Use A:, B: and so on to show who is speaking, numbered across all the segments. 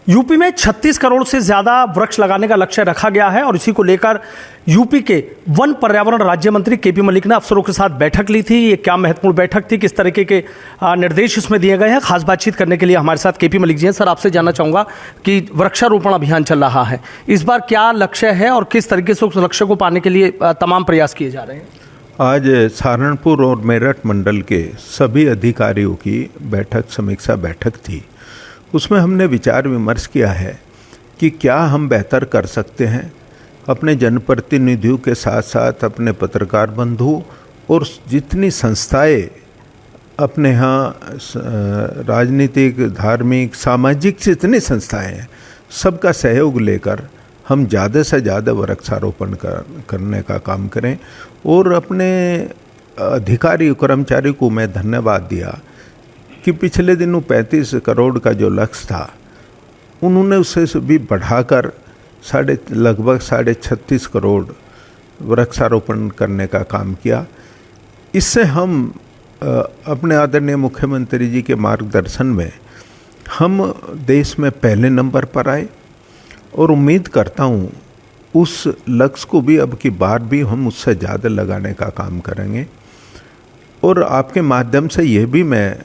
A: UP में 36 करोड़ से ज्यादा वृक्ष लगाने का लक्ष्य रखा गया है और इसी को लेकर यूपी के वन पर्यावरण राज्य मंत्री केपी मलिक ने अफसरों के साथ बैठक ली थी। ये क्या महत्वपूर्ण बैठक थी, किस तरीके के निर्देश इसमें दिए गए हैं, खास बातचीत करने के लिए हमारे साथ केपी मलिक जी हैं। सर, आपसे जानना चाहूंगा कि वृक्षारोपण अभियान चल रहा है, इस बार क्या लक्ष्य है और किस तरीके से उस लक्ष्य को पाने के लिए तमाम प्रयास किए जा रहे हैं?
B: आज सहारनपुर और मेरठ मंडल के सभी अधिकारियों की बैठक, समीक्षा बैठक थी। उसमें हमने विचार विमर्श किया है कि क्या हम बेहतर कर सकते हैं। अपने जनप्रतिनिधियों के साथ साथ अपने पत्रकार बंधु और जितनी संस्थाएं अपने यहाँ राजनीतिक, धार्मिक, सामाजिक जितनी संस्थाएं हैं, सबका सहयोग लेकर हम ज़्यादा से ज़्यादा वृक्षारोपण करने का काम करें। और अपने अधिकारी कर्मचारी को मैं धन्यवाद दिया कि पिछले दिनों 35 करोड़ का जो लक्ष्य था, उन्होंने उसे भी बढ़ाकर लगभग 36.5 करोड़ वृक्षारोपण करने का काम किया। इससे हम अपने आदरणीय मुख्यमंत्री जी के मार्गदर्शन में हम देश में पहले नंबर पर आए और उम्मीद करता हूँ उस लक्ष्य को भी अब की बार भी हम उससे ज़्यादा लगाने का काम करेंगे। और आपके माध्यम से ये भी मैं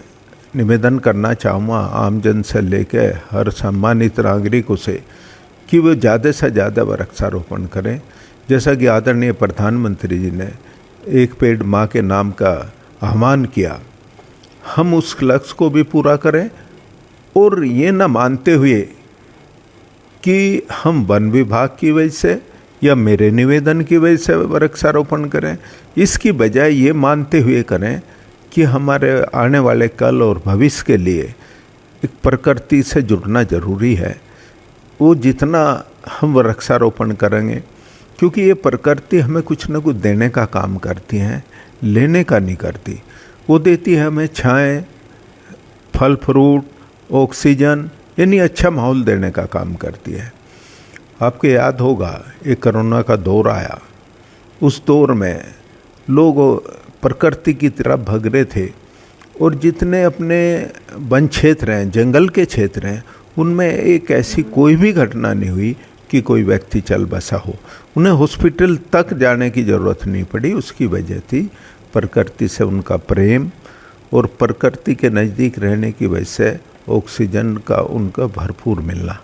B: निवेदन करना चाहूँगा आमजन से लेकर हर सम्मानित नागरिकों से कि वो ज़्यादा से ज़्यादा वृक्षारोपण करें। जैसा कि आदरणीय प्रधानमंत्री जी ने एक पेड़ माँ के नाम का आह्वान किया, हम उस लक्ष्य को भी पूरा करें और ये न मानते हुए कि हम वन विभाग की वजह से या मेरे निवेदन की वजह से वृक्षारोपण करें। इसकी बजाय ये मानते हुए करें कि हमारे आने वाले कल और भविष्य के लिए एक प्रकृति से जुड़ना ज़रूरी है। वो जितना हम वृक्षारोपण करेंगे, क्योंकि ये प्रकृति हमें कुछ न कुछ देने का काम करती हैं, लेने का नहीं करती। वो देती है हमें छाएं, फल फ्रूट, ऑक्सीजन, यानी अच्छा माहौल देने का काम करती है। आपको याद होगा एक कोरोना का दौर आया, उस दौर में लोग प्रकृति की तरफ भग रहे थे और जितने अपने वन क्षेत्र हैं, जंगल के क्षेत्र हैं, उनमें एक ऐसी कोई भी घटना नहीं हुई कि कोई व्यक्ति चल बसा हो। उन्हें हॉस्पिटल तक जाने की ज़रूरत नहीं पड़ी। उसकी वजह थी प्रकृति से उनका प्रेम और प्रकृति के नज़दीक रहने की वजह से ऑक्सीजन का उनका भरपूर मिलना।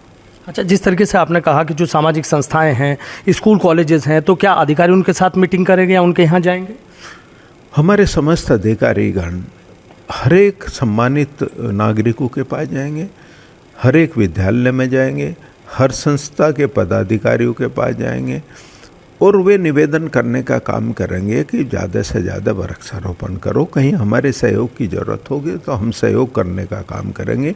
A: अच्छा, जिस तरीके से आपने कहा कि जो सामाजिक संस्थाएं हैं, स्कूल कॉलेजेस हैं, तो क्या अधिकारी उनके साथ मीटिंग करेंगे या उनके यहाँ जाएंगे?
B: हमारे समस्त अधिकारीगण हर एक सम्मानित नागरिकों के पास जाएंगे, हर एक विद्यालय में जाएंगे, हर संस्था के पदाधिकारियों के पास जाएंगे और वे निवेदन करने का काम करेंगे कि ज़्यादा से ज़्यादा वृक्षारोपण करो। कहीं हमारे सहयोग की ज़रूरत होगी तो हम सहयोग करने का काम करेंगे।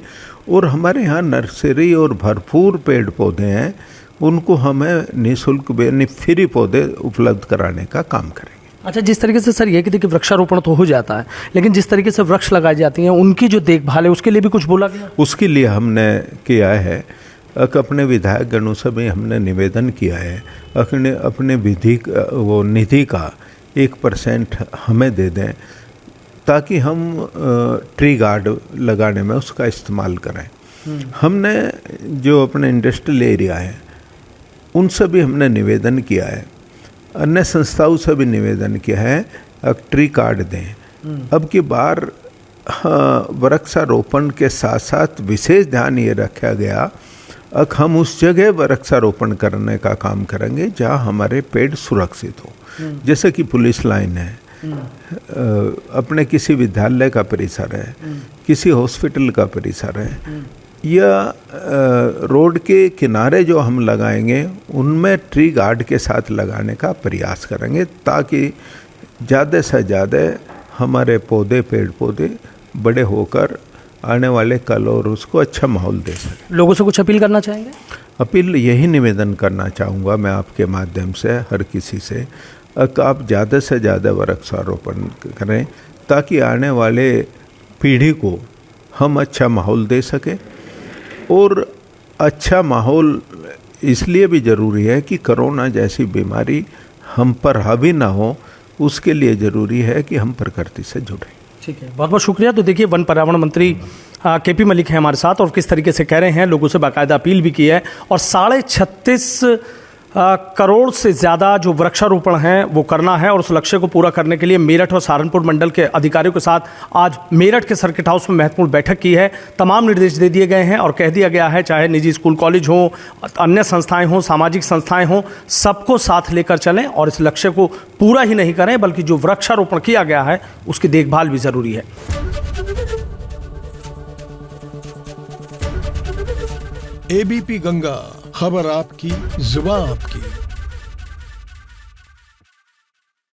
B: और हमारे यहाँ नर्सरी और भरपूर पेड़ पौधे हैं, उनको हमें निःशुल्क फ्री पौधे उपलब्ध कराने का काम करेंगे।
A: अच्छा, जिस तरीके से सर ये कि देखिए वृक्षारोपण तो हो जाता है, लेकिन जिस तरीके से वृक्ष लगाई जाती हैं उनकी जो देखभाल है उसके लिए भी कुछ बोला गया? उसके लिए
B: हमने किया है, अपने विधायक गणों से भी हमने निवेदन किया है अपने वो निधि का 1% हमें दे दें ताकि हम ट्री गार्ड लगाने में उसका इस्तेमाल करें। हमने जो अपने इंडस्ट्रियल एरिया है उनसे भी हमने निवेदन किया है, अन्य संस्थाओं से भी निवेदन किया है ट्री कार्ड दें। अब की बार वृक्षारोपण के साथ साथ विशेष ध्यान ये रखा गया अब हम उस जगह वृक्षारोपण करने का काम करेंगे जहाँ हमारे पेड़ सुरक्षित हो। जैसे कि पुलिस लाइन है, अपने किसी विद्यालय का परिसर है, किसी हॉस्पिटल का परिसर है, या रोड के किनारे जो हम लगाएंगे उनमें ट्री गार्ड के साथ लगाने का प्रयास करेंगे ताकि ज़्यादा से ज़्यादा हमारे पेड़ पौधे बड़े होकर आने वाले कल और उसको अच्छा माहौल दे सकें।
A: लोगों से कुछ अपील करना चाहेंगे?
B: अपील यही निवेदन करना चाहूँगा मैं आपके माध्यम से हर किसी से, आप ज़्यादा से ज़्यादा वृक्षारोपण करें ताकि आने वाले पीढ़ी को हम अच्छा माहौल दे सकें। और अच्छा माहौल इसलिए भी ज़रूरी है कि कोरोना जैसी बीमारी हम पर हावी ना हो, उसके लिए ज़रूरी है कि हम प्रकृति से जुड़ें।
A: ठीक है, बहुत बहुत शुक्रिया। तो देखिए, वन पर्यावरण मंत्री केपी मलिक हैं हमारे साथ और किस तरीके से कह रहे हैं, लोगों से बाकायदा अपील भी की है और 36.5 करोड़ से ज़्यादा जो वृक्षारोपण हैं वो करना है और उस लक्ष्य को पूरा करने के लिए मेरठ और सहारनपुर मंडल के अधिकारियों के साथ आज मेरठ के सर्किट हाउस में महत्वपूर्ण बैठक की है। तमाम निर्देश दे दिए गए हैं और कह दिया गया है, चाहे निजी स्कूल कॉलेज हों, अन्य संस्थाएं हों, सामाजिक संस्थाएं हों, सबको साथ लेकर चलें और इस लक्ष्य को पूरा ही नहीं करें बल्कि जो वृक्षारोपण किया गया है उसकी देखभाल भी ज़रूरी है।
C: एबीपी गंगा, खबर आपकी, जुबान आपकी।